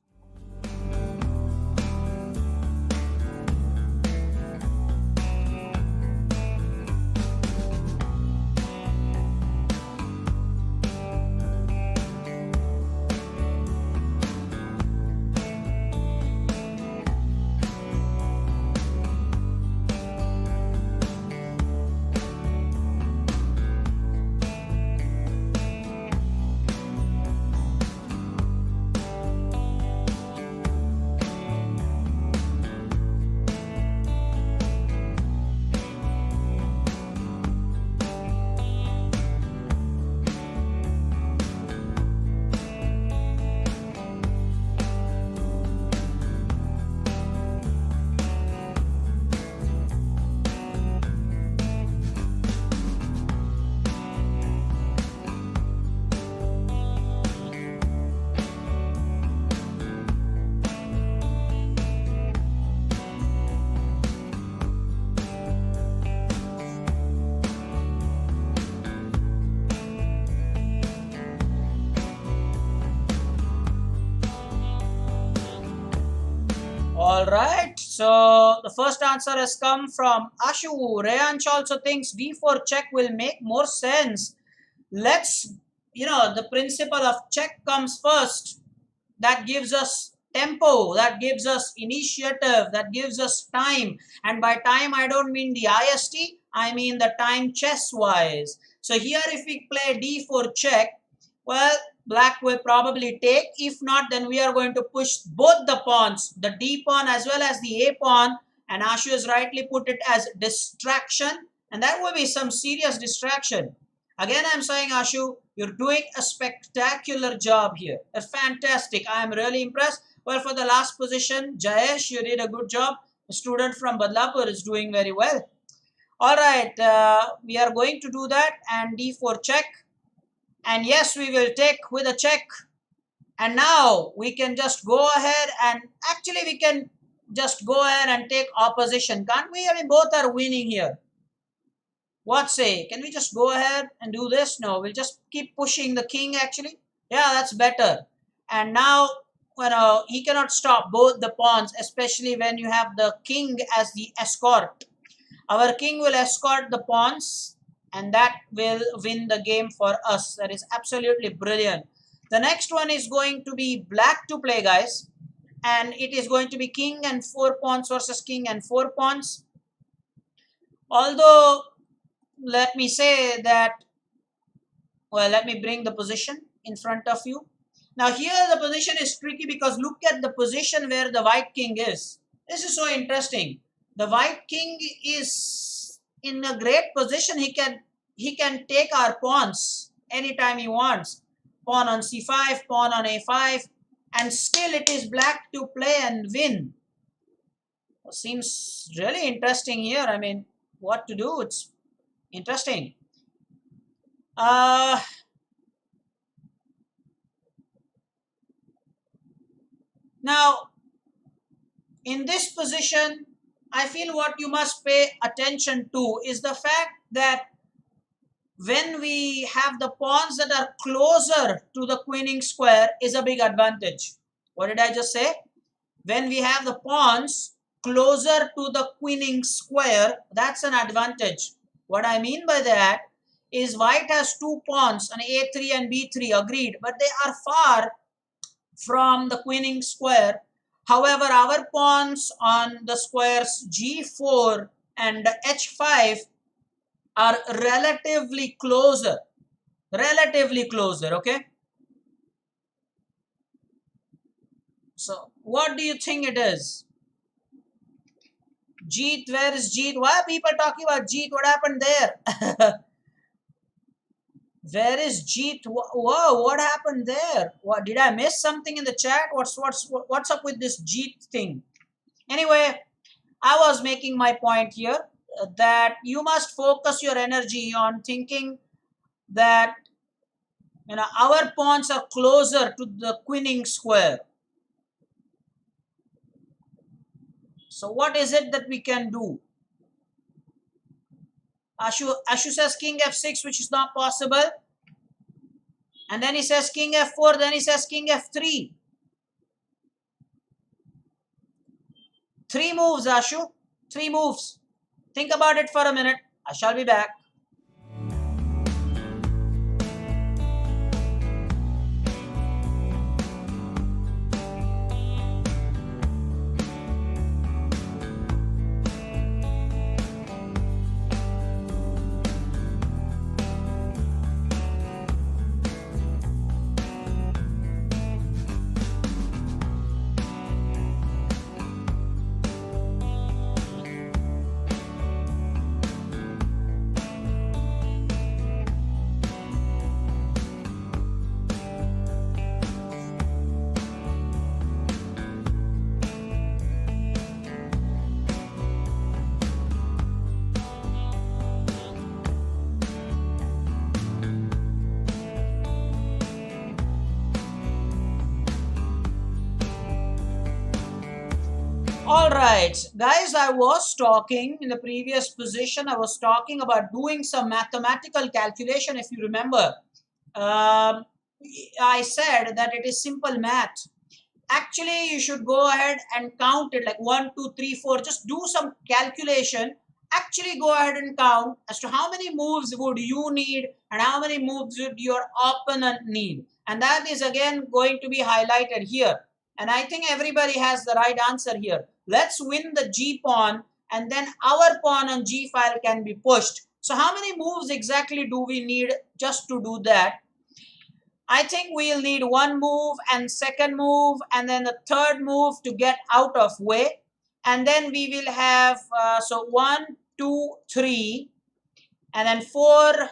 Alright, so the first answer has come from Ashu. Reyanch also thinks d4 check will make more sense. Let's, the principle of check comes first. That gives us tempo, that gives us initiative, that gives us time. And by time, I don't mean the IST, I mean the time chess-wise. So here if we play d4 check, well, black will probably take. If not, then we are going to push both the pawns, the d pawn as well as the a pawn. And Ashu has rightly put it as distraction. And that will be some serious distraction. Again, I'm saying, Ashu, you're doing a spectacular job here. A fantastic. I am really impressed. Well, for the last position, Jayesh, you did a good job. A student from Badlapur is doing very well. All right, we are going to do that and d4 check. And yes, we will take with a check. And now we can just go ahead and actually we can just go ahead and take opposition. Can't we? I mean, both are winning here. What say? Can we just go ahead and do this? No, we'll just keep pushing the king actually. Yeah, that's better. And now, he cannot stop both the pawns, especially when you have the king as the escort. Our king will escort the pawns and that will win the game for us. That is absolutely brilliant. The next one is going to be black to play, guys. And it is going to be king and 4 pawns versus king and 4 pawns. Although, let me say that, well, let me bring the position in front of you. Now here the position is tricky because look at the position where the white king is. This is so interesting. The white king is in a great position. He can take our pawns anytime he wants. Pawn on c5, pawn on a5, and still it is black to play and win. Seems really interesting here. I mean, what to do? It's interesting. Now, in this position, I feel what you must pay attention to is the fact that when we have the pawns that are closer to the queening square is a big advantage. What did I just say? When we have the pawns closer to the queening square, that's an advantage. What I mean by that is white has 2 pawns on a3 and b3, agreed, but they are far from the queening square. However, our pawns on the squares g4 and h5 are relatively closer, okay? So, what do you think it is? Jeet, where is Jeet? Why are people talking about Jeet? What happened there? Where is Jeet? Whoa, what happened there? What, did I miss something in the chat? What's up with this Jeet thing? Anyway, I was making my point here that you must focus your energy on thinking that our pawns are closer to the queening square. So what is it that we can do? Ashu says king f6, which is not possible. And then he says king f4, then he says king f3. Three moves, Ashu. Three moves. Think about it for a minute. I shall be back. All right, guys, I was talking in the previous position. I was talking about doing some mathematical calculation. If you remember, I said that it is simple math. Actually, you should go ahead and count it like 1, 2, 3, 4. Just do some calculation. Actually, go ahead and count as to how many moves would you need and how many moves would your opponent need. And that is again going to be highlighted here. And I think everybody has the right answer here. Let's win the G pawn and then our pawn on G file can be pushed. So how many moves exactly do we need just to do that? I think we'll need one move and second move and then the third move to get out of way. And then we will have, so 1, 2, 3 and then 4,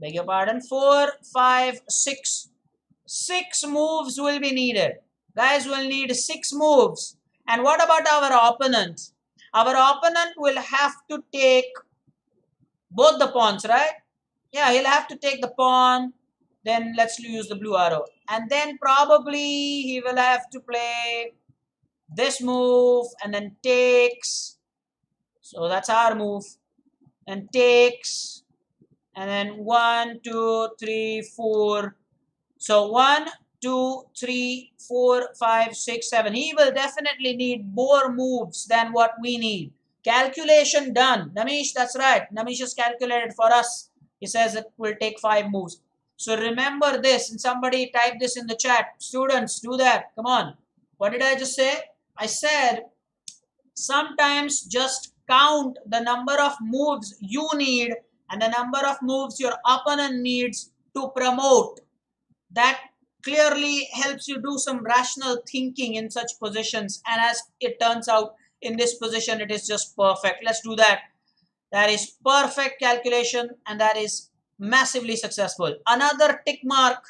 beg your pardon, 4, 5, 6. 6 moves will be needed. Guys, will need 6 moves. And what about our opponent? Our opponent will have to take both the pawns, right? Yeah, he'll have to take the pawn. Then let's use the blue arrow. And then probably he will have to play this move and then takes. So that's our move. And takes. And then 1, 2, 3, 4. So 1, 2, 3, 4, 5, 6, 7. He will definitely need more moves than what we need. Calculation done. Namish, that's right. Namish has calculated for us. He says it will take 5 moves. So remember this, and somebody type this in the chat. Students, do that. Come on. What did I just say? I said sometimes just count the number of moves you need and the number of moves your opponent needs to promote. That clearly helps you do some rational thinking in such positions. And as it turns out, in this position, it is just perfect. Let's do that. That is perfect calculation and that is massively successful. Another tick mark.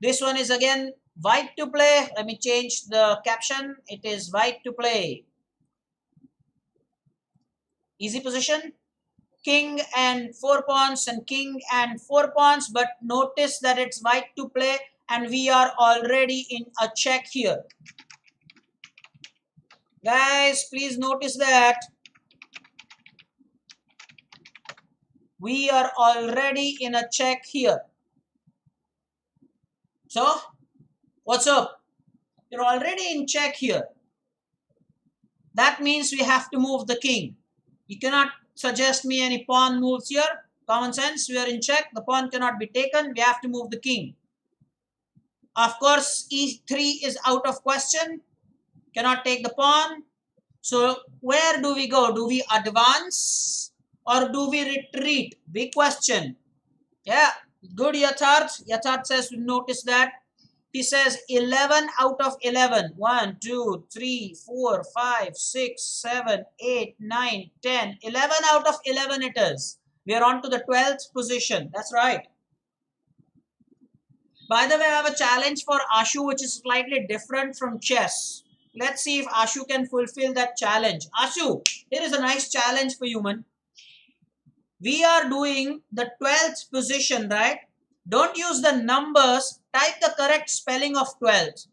This one is again white to play. Let me change the caption. It is white to play. Easy position. King and 4 pawns and king and 4 pawns. But notice that it's white to play and we are already in a check here. Guys, please notice that. We are already in a check here. So, what's up? You're already in check here. That means we have to move the king. You cannot suggest me any pawn moves here. Common sense, we are in check. The pawn cannot be taken. We have to move the king. Of course, e3 is out of question. Cannot take the pawn. So, where do we go? Do we advance? Or do we retreat? Big question. Yeah, good Yatharth. Yatharth says, notice that. He says 11 out of 11. 1, 2, 3, 4, 5, 6, 7, 8, 9, 10. 11 out of 11 it is. We are on to the 12th position. That's right. By the way, I have a challenge for Ashu which is slightly different from chess. Let's see if Ashu can fulfill that challenge. Ashu, here is a nice challenge for you, man. We are doing the 12th position, right? Don't use the numbers. Type the correct spelling of 12th.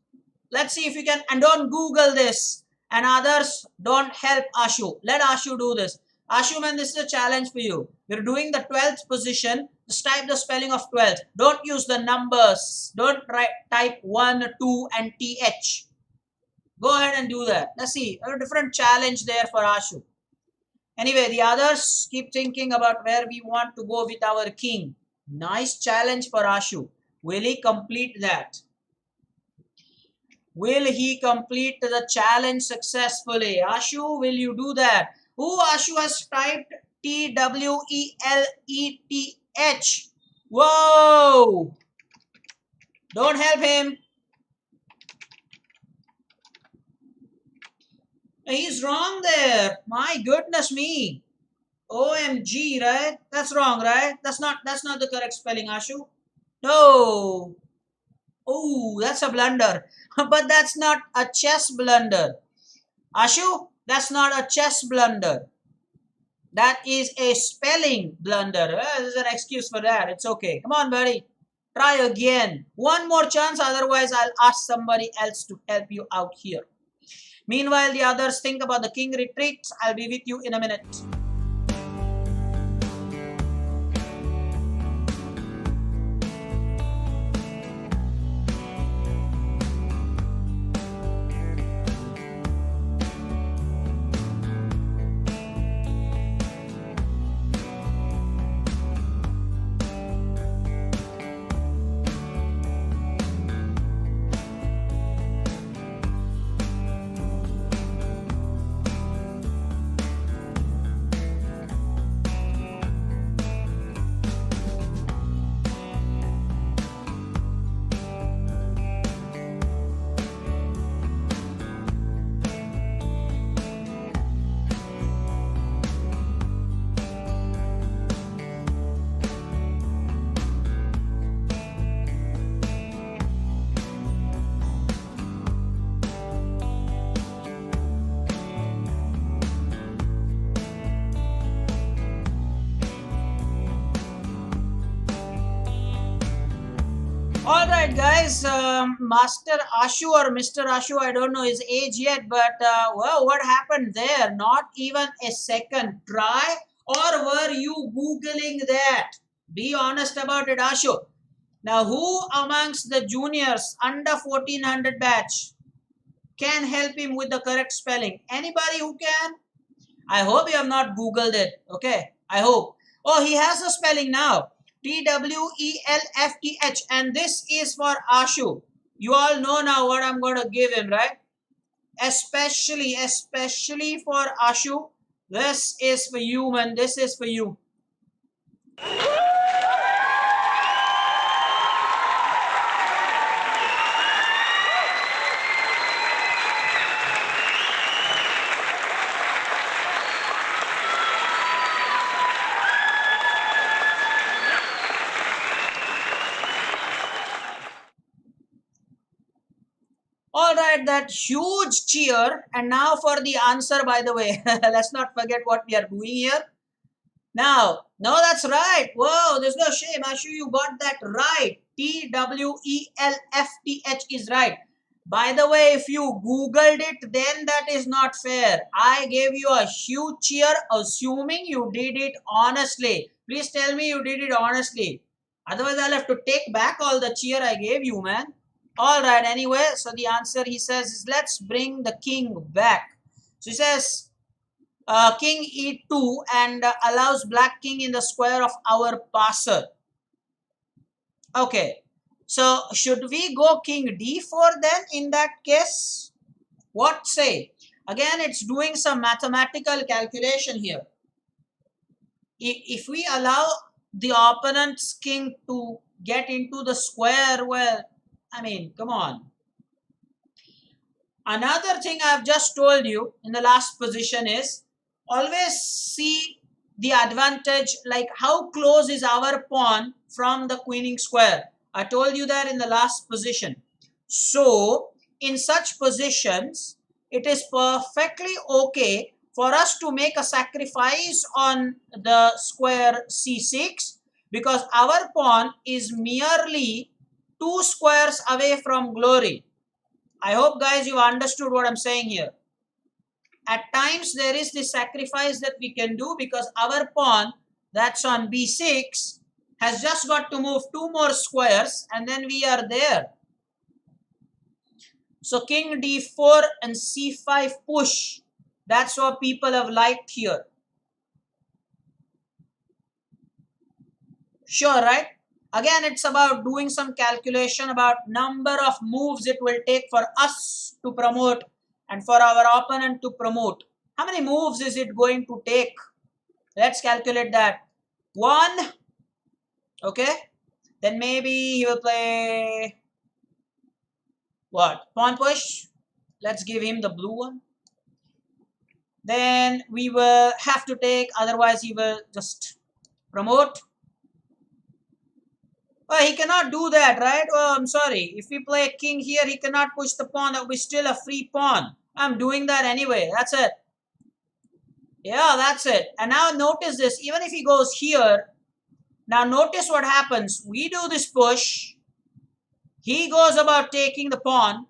Let's see if you can, and don't Google this. And others, don't help Ashu. Let Ashu do this. Ashu, man, this is a challenge for you. You're doing the 12th position. Just type the spelling of 12th. Don't use the numbers. Don't type 1, 2, and TH. Go ahead and do that. Let's see. A different challenge there for Ashu. Anyway, the others keep thinking about where we want to go with our king. Nice challenge for Ashu. Will he complete that? Will he complete the challenge successfully? Ashu, will you do that? Who Ashu has typed TWELETH? Whoa! Don't help him. He's wrong there. My goodness me. OMG, right? That's wrong, right? That's not the correct spelling, Ashu. No. Oh, that's a blunder. But that's not a chess blunder. Ashu, that's not a chess blunder. That is a spelling blunder. There's an excuse for that. It's okay. Come on, buddy. Try again. One more chance, otherwise I'll ask somebody else to help you out here. Meanwhile, the others think about the king retreats. I'll be with you in a minute. Alright guys, Master Ashu or Mr. Ashu, I don't know his age yet, but well, what happened there? Not even a second try, or were you Googling that? Be honest about it, Ashu. Now, who amongst the juniors under 1400 batch can help him with the correct spelling? Anybody who can? I hope you have not Googled it, okay? I hope. Oh, he has a spelling now. TWELFTH, and this is for Ashu. You all know now what I'm going to give him, right? Especially for Ashu. This is for you, man. This is for you. Alright, that huge cheer. And now for the answer, by the way. Let's not forget what we are doing here. Now, no, that's right. Whoa, there's no shame. Ashu, you got that right. TWELFTH is right. By the way, if you Googled it, then that is not fair. I gave you a huge cheer, assuming you did it honestly. Please tell me you did it honestly. Otherwise, I'll have to take back all the cheer I gave you, man. Alright, anyway, so the answer he says is let's bring the king back. So he says king e2 and allows black king in the square of our passer. Okay, so should we go king d4 then in that case? What say? Again, it's doing some mathematical calculation here. If we allow the opponent's king to get into the square, well, I mean, come on. Another thing I've just told you in the last position is always see the advantage, like how close is our pawn from the queening square. I told you that in the last position. So, in such positions, it is perfectly okay for us to make a sacrifice on the square c6 because our pawn is merely 2 squares away from glory. I hope guys you understood what I'm saying here. At times there is this sacrifice that we can do because our pawn that's on b6 has just got to move 2 more squares and then we are there. So king d4 and c5 push. That's what people have liked here. Sure, right? Again, it's about doing some calculation about number of moves it will take for us to promote and for our opponent to promote. How many moves is it going to take? Let's calculate that. 1. Okay. Then maybe he will play what? Pawn push. Let's give him the blue one. Then we will have to take, otherwise he will just promote. Oh, he cannot do that, right? Oh, I'm sorry. If we play king here, he cannot push the pawn. That will be still a free pawn. I'm doing that anyway. That's it. Yeah, that's it. And now notice this. Even if he goes here, now notice what happens. We do this push. He goes about taking the pawn.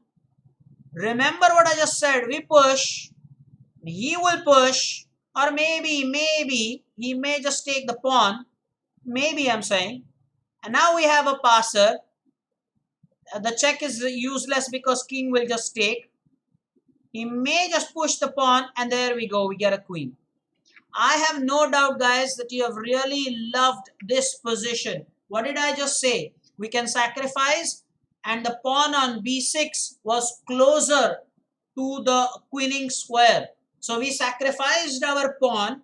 Remember what I just said. We push. He will push. Or maybe, he may just take the pawn. Maybe I'm saying. And now we have a passer. The check is useless because king will just take. He may just push the pawn and there we go. We get a queen. I have no doubt, guys, that you have really loved this position. What did I just say? We can sacrifice and the pawn on b6 was closer to the queening square. So we sacrificed our pawn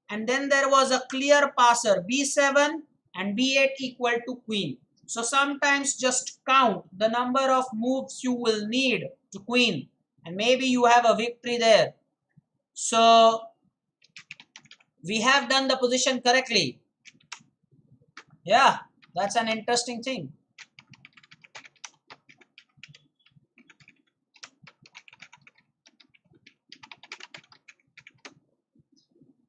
and then there was a clear passer b7 and b8 equal to queen. So sometimes just count the number of moves you will need to queen and maybe you have a victory there. So we have done the position correctly. Yeah, that's an interesting thing.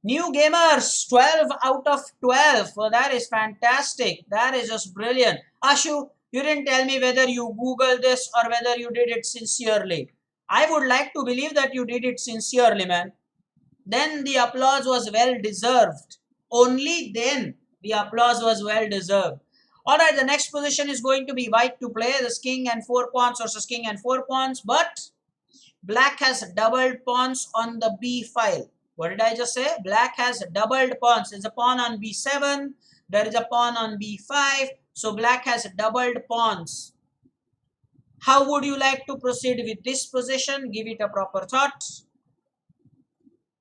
New gamers, 12 out of 12. Well, that is fantastic. That is just brilliant. Ashu, you didn't tell me whether you Googled this or whether you did it sincerely. I would like to believe that you did it sincerely, man. Then the applause was well deserved. Only then the applause was well deserved. Alright, the next position is going to be white to play. This king and 4 pawns versus king and 4 pawns. But black has doubled pawns on the b file. What did I just say? Black has doubled pawns. There's a pawn on b7. There is a pawn on b5. So black has doubled pawns. How would you like to proceed with this position? Give it a proper thought.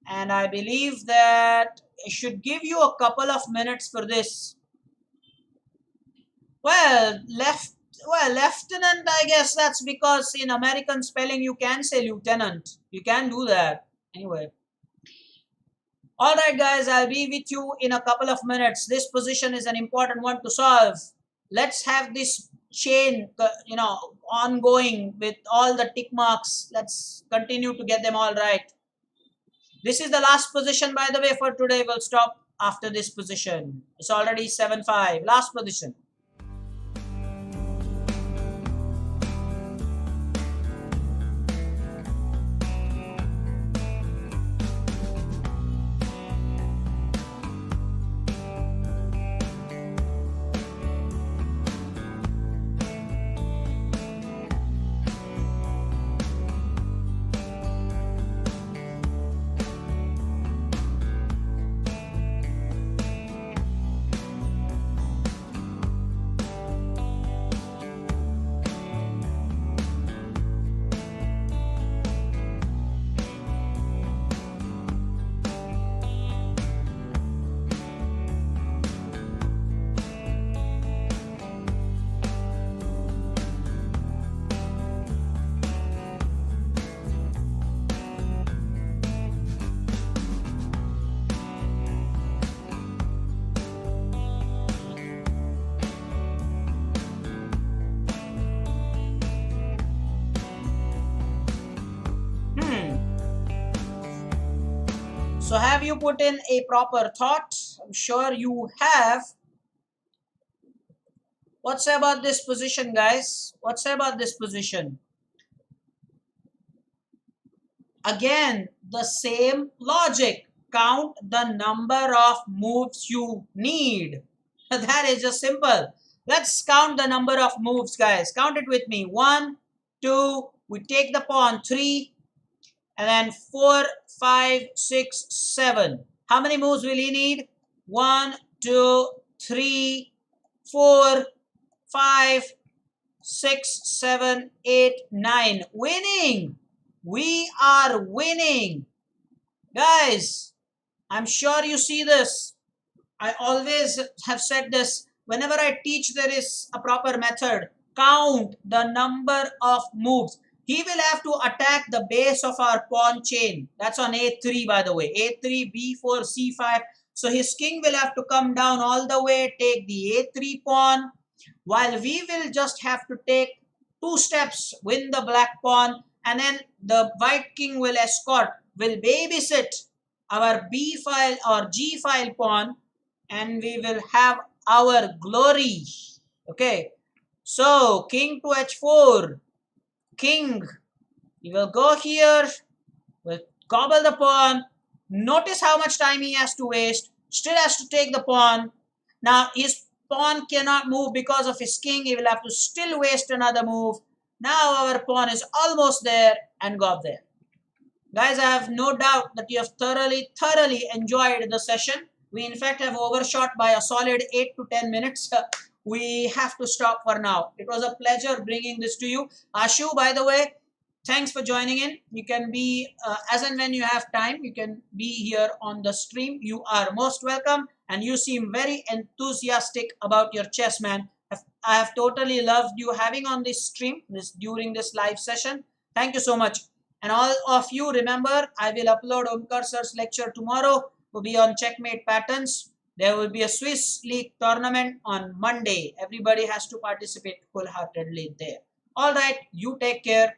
And I believe that I should give you a couple of minutes for this. Well, lieutenant, I guess that's because in American spelling you can say lieutenant. You can do that. Anyway. Alright guys, I'll be with you in a couple of minutes. This position is an important one to solve. Let's have this chain, ongoing with all the tick marks. Let's continue to get them all right. This is the last position, by the way, for today. We'll stop after this position. It's already 7-5. Last position. So have you put in a proper thought? I'm sure you have. What's about this position, guys? What's about this position? Again, the same logic. Count the number of moves you need. That is just simple. Let's count the number of moves, guys. Count it with me. 1, 2, we take the pawn, 3, and then 4, 5, 6, 7. How many moves will he need? 1, 2, 3, 4, 5, 6, 7, 8, 9. Winning! We are winning! Guys, I'm sure you see this. I always have said this. Whenever I teach, there is a proper method. Count the number of moves. He will have to attack the base of our pawn chain. That's on a3, by the way. a3, b4, c5. So his king will have to come down all the way, take the a3 pawn, while we will just have to take 2 steps, win the black pawn, and then the white king will escort, will babysit our b file or g file pawn, and we will have our glory. Okay, so king to h4, king, he will go here, will gobble the pawn. Notice how much time he has to waste, still has to take the pawn. Now his pawn cannot move because of his king, he will have to still waste another move. Now our pawn is almost there and got there. Guys, I have no doubt that you have thoroughly enjoyed the session. We in fact have overshot by a solid 8 to 10 minutes. We have to stop for now. It was a pleasure bringing this to you. Ashu, by the way, thanks for joining in. You can be, as and when you have time, you can be here on the stream. You are most welcome, and you seem very enthusiastic about your chess, man. I have totally loved you having on this stream during this live session. Thank you so much. And all of you, remember, I will upload Omkar sir's lecture tomorrow to be on checkmate patterns. There will be a Swiss League tournament on Monday. Everybody has to participate wholeheartedly there. All right, you take care.